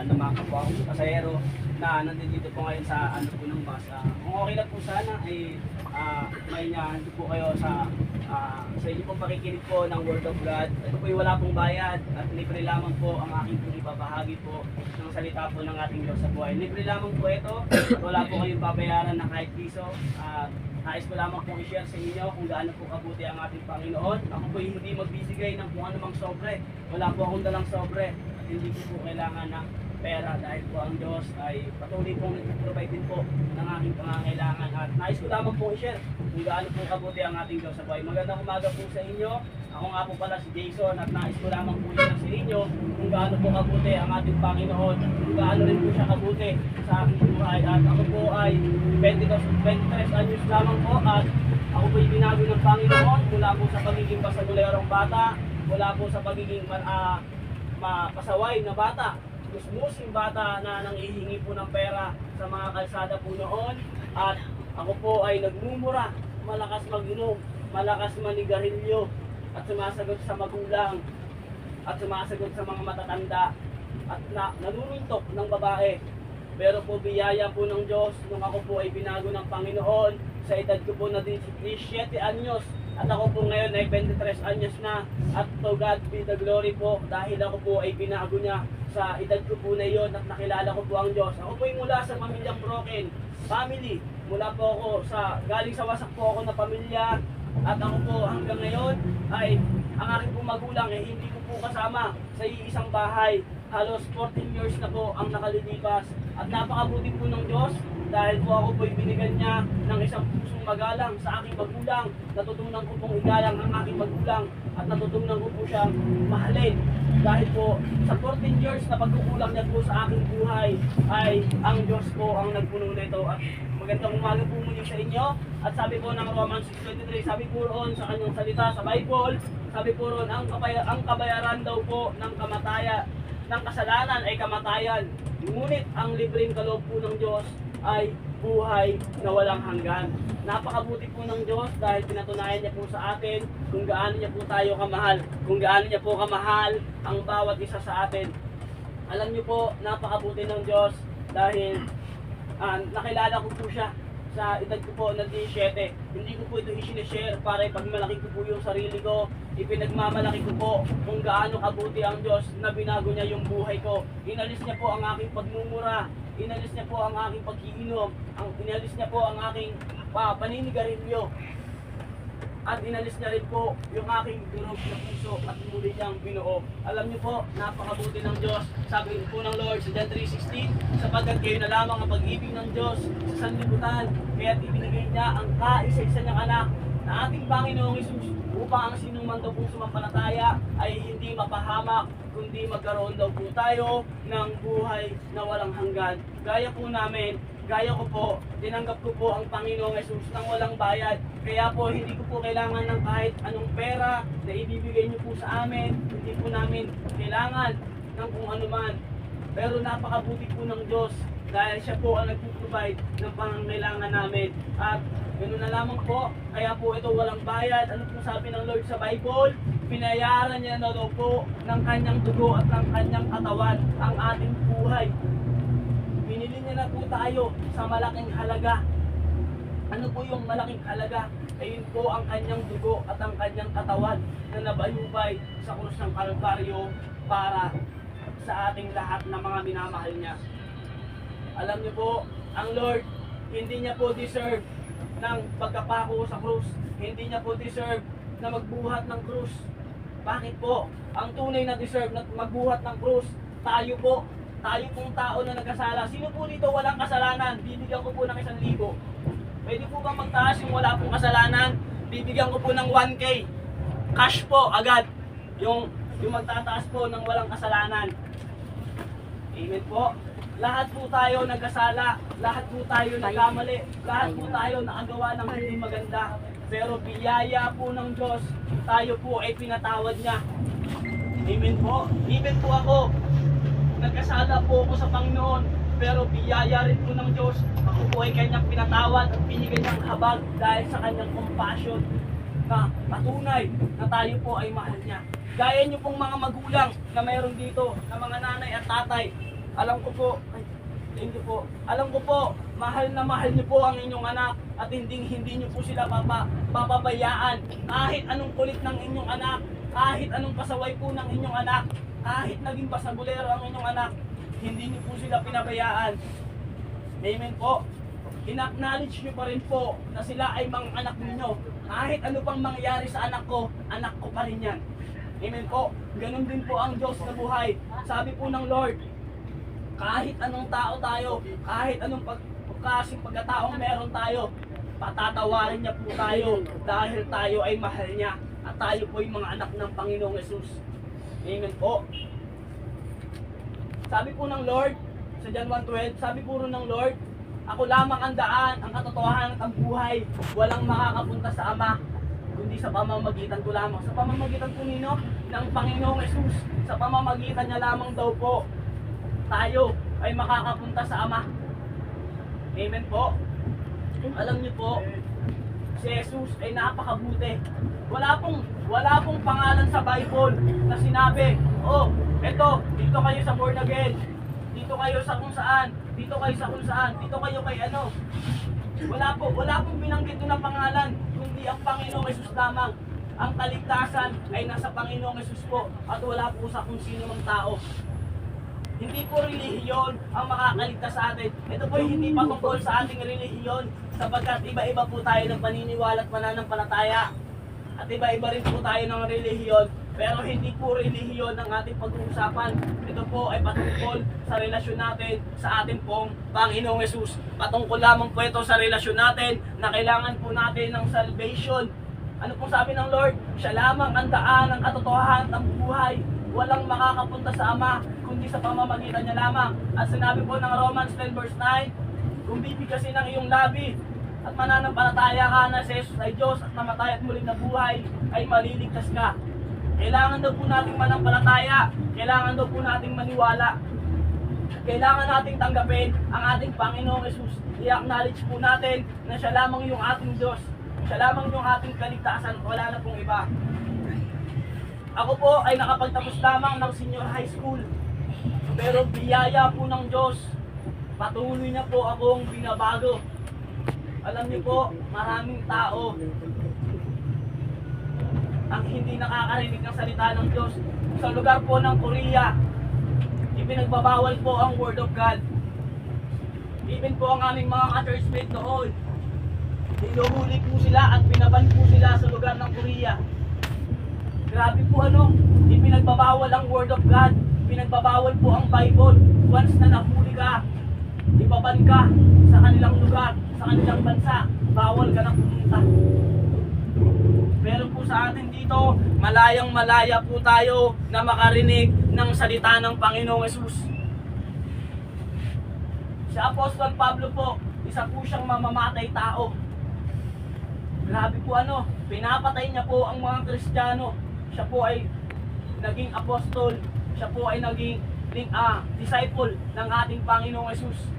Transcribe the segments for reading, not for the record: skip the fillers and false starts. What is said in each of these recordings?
ng mga kapwa kong pasahero na nandito po ngayon sa ano po ng bus. Kung okay lang po sana ay may nandito po kayo sa inyo pong pakikinig po ng Word of God. Ito po wala pong bayad at libre lamang po ang aking pong ibabahagi po ng salita po ng ating Diyos sa buhay. Libre lamang po ito at wala po kayong babayaran na kahit piso. Nais ko lamang pong i-share sa inyo kung gaano po kabuti ang ating Panginoon. Ako po hindi magbibigay ng kung anumang sobre. Wala po akong dalang sobre at hindi ko po kailangan ng pera dahil po ang Diyos ay patuloy pong nag-provide din po ng aking pangangailangan. At nais ko lamang po i-share kung gaano po kabuti ang ating Diyos sa buhay. Magandang umaga po sa inyo. Ako nga po pala si Jason at nais ko lamang po i-share sa inyo kung gaano po kabuti ang ating Panginoon. Kung gaano rin po siya kabuti sa aking buhay. At ako po ay 23 anyos lamang po at ako po ay binago ng Panginoon mula po sa pagiging basagulerong bata, mula po sa pagiging pasaway na bata, musmusing bata na nanghihingi po ng pera sa mga kalsada po noon. At ako po ay nagmumura, malakas mag-inom, malakas manigarilyo at sumasagot sa magulang at sumasagot sa mga matatanda at nanununtok ng babae. Pero po biyaya po ng Diyos nung ako po ay binago ng Panginoon sa edad ko po na 17 anyos. At ako po ngayon ay 23 anyos na. At to God be the glory po dahil ako po ay binago niya sa edad ko po na iyon at nakilala ko po ang Diyos. Ako po ay mula sa pamilyang broken family. Mula po ako galing sa wasak po ako na pamilya. At ako po hanggang ngayon ay ang aking pong magulang ay hindi ko po kasama sa iisang bahay. Halos 14 years na po ang nakalilipas. At napakabuti po ng Diyos dahil po ako po binigyan niya ng isang pusong magalang sa aking magulang. Natutunan ko pong igalang ang aking magulang at natutunan ko po siyang mahalin. Dahil po sa 14 years na pagkukulang niya po sa aking buhay ay ang Diyos po ang nagpuno nito. At magandang umaga po muli sa inyo. At sabi po ng Romans 6:23, sabi po roon sa kanyang salita sa Bible, sabi po roon ang kabayaran daw po ng kasalanan ay kamatayan. Ngunit ang libreng kaloob po ng Diyos ay buhay na walang hanggan. Napakabuti po ng Diyos dahil pinatunayan niya po sa atin kung gaano niya po tayo kamahal. Kung gaano niya po kamahal ang bawat isa sa atin. Alam niyo po, napakabuti ng Diyos dahil nakilala ko po siya sa edad ko po na 17. Hindi ko po ito i-share para ipagmalaki ko po yung sarili ko. Ipinagmamalaki ko po kung gaano kabuti ang Diyos na binago niya yung buhay ko. Inalis niya po ang aking pagmumura. Inalis niya po ang aking pagkiinom. Inalis niya po ang aking paninigarilyo. At inalis niya rin po yung aking durog na puso at muli niyang binuo. Alam niyo po, napakabuti ng Diyos. Sabi po ng Lord sa John 3:16, sapagkat kayo na lamang ang pag-ibig ng Diyos sa sanlibutan, kaya't ibinigay niya ang kaisa-isa niyang anak na ating Panginoong Hesus upang ang sinuman daw pong sumampalataya ay hindi mapahamak, kundi magkaroon daw po tayo ng buhay na walang hanggan. Gaya po namin, gaya ko po, tinanggap ko po ang Panginoong Hesus nang walang bayad. Kaya po hindi ko po kailangan ng kahit anong pera na ibibigay niyo po sa amin. Hindi po namin kailangan ng kung ano man. Pero napakabuti po ng Diyos dahil siya po ang nagpo-provide ng pangangailangan namin. At ganoon na lamang po, kaya po ito walang bayad. Ano po sabi ng Lord sa Bible? Pinayaran niya na daw po ng kanyang dugo at ng kanyang katawan ang ating buhay. Binili niya na po tayo sa malaking halaga. Ano po yung malaking halaga? Ayun po ang kanyang dugo at ang kanyang katawan na nabayubay sa krus ng Kalbaryo para sa ating lahat na mga minamahal niya. Alam niyo po, ang Lord, hindi niya po deserve ng pagkapako sa krus. Hindi niya po deserve na magbuhat ng krus. Bakit po? Ang tunay na deserve na magbuhat ng krus, tayo po. Tayo pong tao na nagkasala. Sino po dito walang kasalanan? Bibigyan ko po ng 1,000. Pwede po bang magtaas yung wala pong kasalanan? Bibigyan ko po ng 1K. Cash po agad. Yung magtataas po ng walang kasalanan. Amen po. Lahat po tayo nagkasala. Lahat po tayo nagkamali. Lahat po tayo nakagawa ng hindi maganda. Pero biyaya po ng Diyos, tayo po ay pinatawad niya. Amen po. Amen po ako. Nagkasala po ako sa Panginoon, pero biyaya rin po ng Diyos. Ako po ay kanyang pinatawad at binigyan niyang habag dahil sa kanyang compassion na patunay na tayo po ay mahal niya. Gaya niyo pong mga magulang na mayroon dito, na mga nanay at tatay, Alam ko po, ay, thank you po. Alam ko po, mahal na mahal niyo po ang inyong anak at hindi niyo po sila papabayaan. Kahit anong kulit ng inyong anak, kahit anong pasaway po ng inyong anak, kahit naging pasagulero ang inyong anak, hindi niyo po sila pinabayaan. Amen po. In-acknowledge niyo pa rin po na sila ay mga anak ninyo. Kahit ano pang mangyari sa anak ko pa rin yan. Amen po. Ganun din po ang Diyos na buhay. Sabi po ng Lord, kahit anong tao tayo, kahit anong kasing pagkataong meron tayo, patatawarin niya po tayo dahil tayo ay mahal niya at tayo po ay mga anak ng Panginoong Yesus. Amen po. Sabi po ng Lord, sa John 1:12, sabi po ng Lord, ako lamang ang daan, ang katotohanan at ang buhay. Walang makakapunta sa Ama, kundi sa pamamagitan ko lamang. Sa pamamagitan po nino ng Panginoong Yesus, sa pamamagitan niya lamang daw po, tayo ay makakapunta sa Ama. Amen po. Alam niyo po, si Jesus ay napakabuti. Wala pong pangalan sa Bible na sinabi, oh, eto, dito kayo sa born again, dito kayo sa kung saan, dito kayo sa kung saan, dito kayo kay ano. Wala pong binanggit doon ng pangalan, kundi ang Panginoong Yesus lamang. Ang kaligtasan ay nasa Panginoong Yesus po at wala po sa kung sino mang tao. Hindi po relihiyon ang makakaligtas sa atin. Ito po hindi patungkol sa ating relihiyon sapagkat iba-iba po tayo ng paniniwala at pananampalataya. At iba-iba rin po tayo ng relihiyon. Pero hindi po relihiyon ang ating pag-uusapan. Ito po ay patungkol sa relasyon natin sa ating pong Panginoong Yesus. Patungkol lamang po ito sa relasyon natin na kailangan po natin ng salvation. Ano pong sabi ng Lord? Siya lamang ang daan, ang katotohanan, ang buhay. Walang makakapunta sa Ama kundi sa pamamagitan niya lamang. At sinabi po ng Romans 10 verse 9, kung bibigkasin ang iyong labi at mananampalataya ka na si Jesus ay Diyos at namatay at muling nabuhay, ay maliligtas ka. Kailangan daw po nating manampalataya, kailangan daw po nating maniwala. Kailangan nating tanggapin ang ating Panginoong Yesus. I-acknowledge po natin na siya lamang yung ating Diyos. Siya lamang yung ating kaligtasan, wala na pong iba. Ako po ay nakapagtapos lamang ng senior high school. Pero biyaya po ng Diyos, patuloy na po akong binabago. Alam niyo po, maraming tao ang hindi nakakarinig ng salita ng Diyos. Sa lugar po ng Korea, ipinagbabawal po ang Word of God. Even po ang aming mga ka-churchmate doon, hinuhuli po sila at binaban po sila sa lugar ng Korea. Grabe po ano, ipinagbabawal ang Word of God, pinagbabawal po ang Bible. Once na nahuli ka, ibaban ka sa kanilang lugar, sa kanilang bansa, bawal ka nang pumunta. Pero po sa atin dito, malayang malaya po tayo na makarinig ng salita ng Panginoong Yesus. Si Apostol Pablo po, isa po siyang mamamatay tao. Grabe po ano, pinapatay niya po ang mga Kristiyano. Siya po ay naging apostol, siya po ay naging disciple ng ating Panginoong Yesus.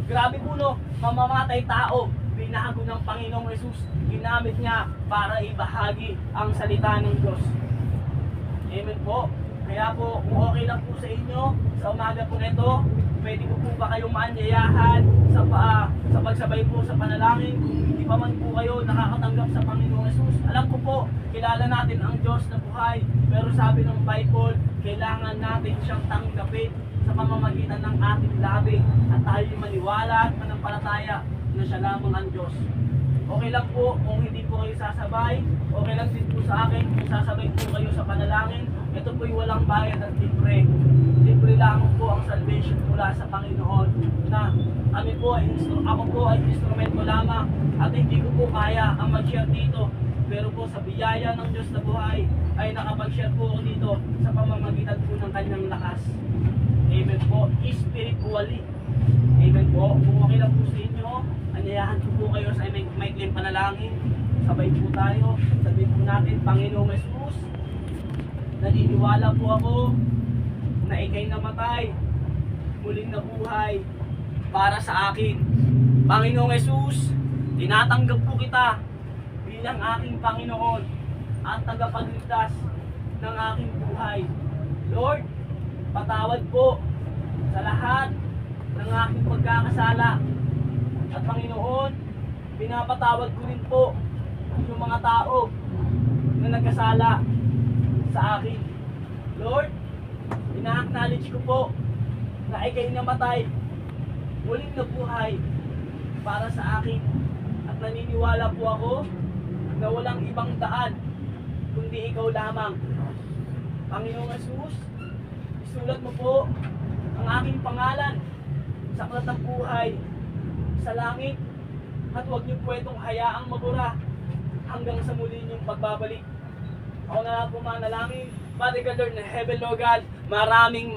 Grabe po no, mamamatay tao, binago ng Panginoong Yesus, ginamit niya para ibahagi ang salita ng Diyos. Amen po. Kaya po, kung okay lang po sa inyo, sa umaga po nito, pwede po ba kayong maanyayahan sa pagsabay po sa panalangin kung hindi pa man po kayo nakakatanggap sa Panginoong Yesus. Alam ko po, kilala natin ang Diyos na buhay, pero sabi ng Bible, kailangan natin siyang tanggapin sa pamamagitan ng ating labi at tayo maniwala at manampalataya na siya lamang ang Diyos. Okay lang po kung hindi po kayo sasabay, okay lang din po sa akin kung sasabay po kayo sa panalangin. Ito po'y walang bayad at libre. Libre lang po ang salvation mula sa Panginoon na ako po ay instrumento lamang at hindi ko po kaya ang mag-share dito. Pero po sa biyaya ng Diyos na buhay ay nakapag-share po ako dito sa pamamagitan po ng kanyang lakas. Amen po. Spiritually. Amen po. Kung okay lang po sa inyo, anyayahan ko po kayo sa maikling panalangin. Sabay po tayo. Sabihin po natin, Panginoong Yesus, naniniwala po ako na ikay namatay, muling nabuhay para sa akin. Panginoong Yesus, tinatanggap po kita bilang aking Panginoon at tagapagligtas ng aking buhay. Lord, patawad po sa lahat ng aking pagkakasala. At Panginoon, pinapatawad ko rin po yung mga tao na nagkasala sa akin. Lord, ina-acknowledge ko po na ika'y namatay, muling nabuhay para sa akin. At naniniwala po ako na walang ibang daan kundi ikaw lamang. Panginoong Jesus, isulat mo po ang aking pangalan sa aklat ng buhay sa langit, at huwag niyo po itong hayaang mabura hanggang sa muli niyong pagbabalik. Ako na lang po manalangin. Father God, Lord ng Heaven, Lord God, maraming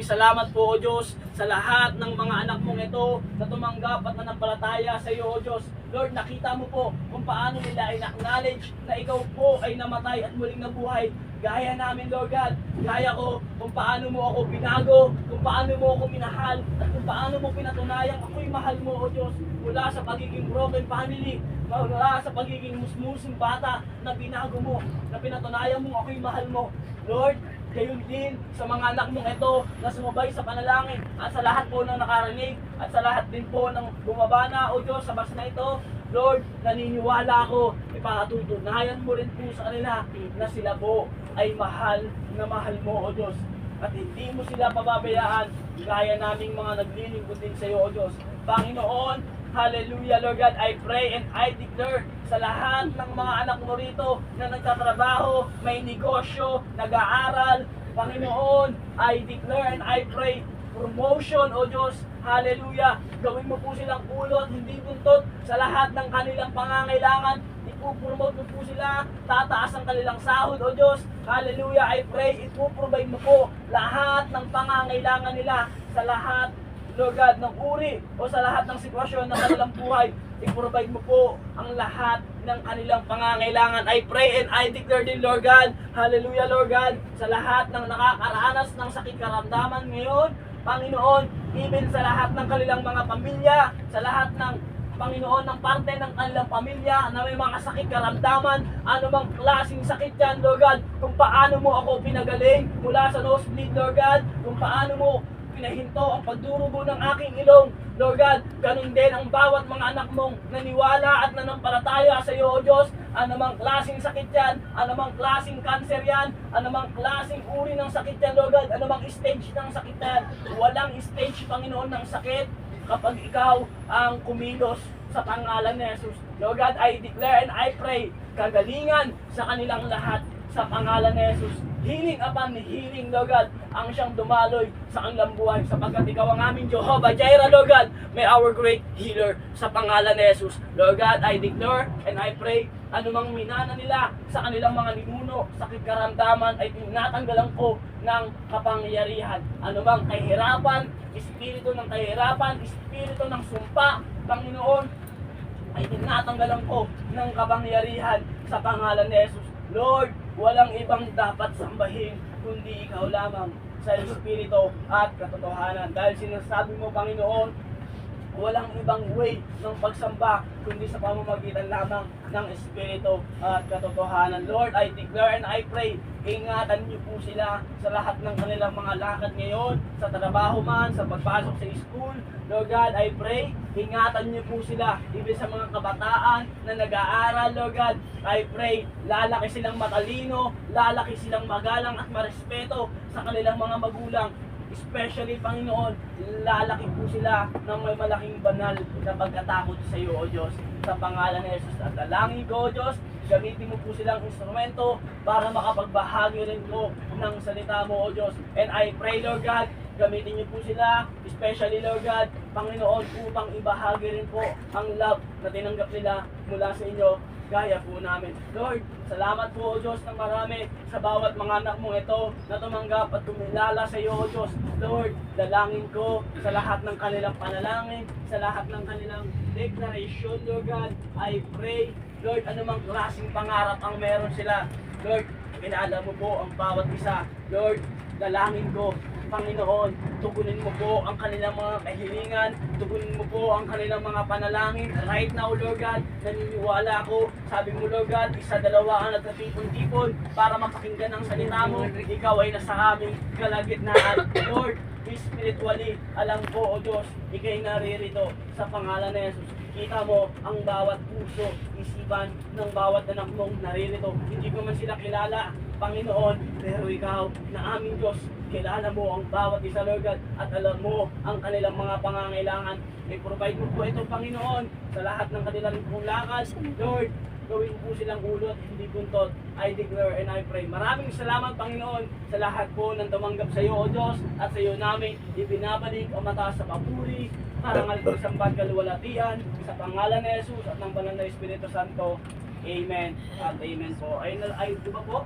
salamat po, O Diyos, sa lahat ng mga anak mong ito na tumanggap at nanampalataya sa iyo, O Diyos. Lord, nakita mo po kung paano nila in-acknowledge na ikaw po ay namatay at muling nabuhay. Gaya namin, Lord God, gaya ko kung paano mo ako binago, kung paano mo ako minahal, at kung paano mo pinatunayang ako'y mahal mo, O Diyos, mula sa pagiging broken family, mula sa pagiging musmusing bata na binago mo, na pinatunayan mo ako'y mahal mo. Lord, gayon din sa mga anak mong ito na sumabay sa panalangin, at sa lahat po ng nakarinig, at sa lahat din po ng bumaba na, O Diyos, sa bus na ito. Lord, naniniwala ako, ipatutunayan mo rin po sa kanila na sila po ay mahal na mahal mo, O Diyos. At hindi mo sila pababayaan gaya naming mga naglilingkod din sa iyo, O Diyos. Panginoon, hallelujah, Lord God, I pray and I declare sa lahat ng mga anak mo rito na nagtatrabaho, may negosyo, nag-aaral, Panginoon, I declare and I pray promotion, O Diyos, hallelujah. Gawin mo po silang ulot, hindi buntot sa lahat ng kanilang pangangailangan. Ipupromote mo po sila, tataas ang kanilang sahod, O Diyos, hallelujah. I pray, ipuprovide mo po lahat ng pangangailangan nila sa lahat, Lord God, ng uri o sa lahat ng sitwasyon ng kanilang buhay. I-provide mo po ang lahat ng kanilang pangangailangan. I pray and I declare din, Lord God, hallelujah, Lord God, sa lahat ng nakakaranas ng sakit karamdaman ngayon, Panginoon, even sa lahat ng kanilang mga pamilya, sa lahat ng Panginoon, ng parte ng kanilang pamilya na may mga sakit karamdaman, anumang klaseng sakit yan, Lord God, kung paano mo ako pinagaling mula sa nosebleed, Lord God, kung paano mo pinahinto ang pagdurugo ng aking ilong, Lord God, ganun din ang bawat mga anak mong naniwala at nanampalataya sa iyo, O Diyos, anumang klaseng sakit yan, anumang klaseng cancer yan, anumang klaseng uri ng sakit yan, Lord God, anumang stage ng sakit yan, walang stage, Panginoon, ng sakit kapag ikaw ang kumilos sa pangalan ni Jesus. Lord God, I declare and I pray kagalingan sa kanilang lahat sa pangalan ni Jesus. Healing upon healing, Lord God, ang siyang dumaloy sa kanilang buhay, sapagkat ikaw ang aming Jehovah Jireh, Lord God, may our great healer sa pangalan ni Jesus. Lord God, I declare and I pray, anumang minana nila sa kanilang mga ninuno, sakit karamdaman, ay tinatanggalan ko ng kapangyarihan. Anumang kahirapan, espiritu ng kahirapan, espiritu ng sumpa, Panginoon, ay tinatanggalan ko ng kapangyarihan sa pangalan ni Jesus. Lord, walang ibang dapat sambahin kundi ikaw lamang sa Espiritu at katotohanan. Dahil sinasabi mo, Panginoon, walang ibang way ng pagsamba kundi sa pamamagitan lamang ng Espiritu at katotohanan. Lord, I declare and I pray, ingatan niyo po sila sa lahat ng kanilang mga lakad ngayon, sa trabaho man, sa pagpasok sa school. Lord God, I pray, ingatan niyo po sila, ibig sa mga kabataan na nag-aaral, Lord God. I pray, lalaki silang matalino, lalaki silang magalang at marespeto sa kanilang mga magulang. Especially, Panginoon, lalaki po sila ng may malaking banal na pagkatakot sa iyo, O Diyos. Sa pangalan ni Jesus at dalangin ko, O Diyos, gamitin mo po silang instrumento para makapagbahagi rin ko ng salita mo, O Diyos. And I pray, Lord God, gamitin niyo po sila, especially, Lord God, Panginoon, upang ibahagi rin po ang love na tinanggap nila mula sa inyo, gaya po namin. Lord, salamat po, O Diyos, ng marami sa bawat mga anak mong ito na tumanggap at kumilala sa iyo, O Diyos. Lord, dalangin ko sa lahat ng kanilang panalangin, sa lahat ng kanilang declaration, Lord God, I pray, Lord, anumang klaseng pangarap ang meron sila. Lord, kilala mo po ang bawat isa. Lord, dalangin ko, Panginoon, tugunin mo po ang kanilang mga kahilingan, tugunin mo po ang kanilang mga panalangin. Right now, Lord God, naniniwala ako, sabi mo, Lord God, isa-dalawa ang nagkatipon-tipon para mapakinggan ang salita mo. Ikaw ay nasa aming kalagitnaan. Lord, spiritually. Alam ko, O Diyos, ikay naririto sa pangalan ni Jesus. Kita mo ang bawat puso, isipan ng bawat anak mong naririto. Hindi ko man sila kilala, Panginoon, pero ikaw na aming Diyos, kilala mo ang bawat isa, Lord God, at alam mo ang kanilang mga pangangailangan. I-provide mo po ito, Panginoon, sa lahat ng kanilang pong lakad. Lord, gawin po silang ulot, hindi buntot. I declare and I pray. Maraming salamat, Panginoon, sa lahat po ng tumanggap sa iyo, O Diyos, at sa iyo namin ibinabalik ang mataas sa papuri, karangal ito sa pagkaluwalhatian, sa pangalan ni Jesus at ng banal na Espiritu Santo. Amen at amen po. Ay, di ba po?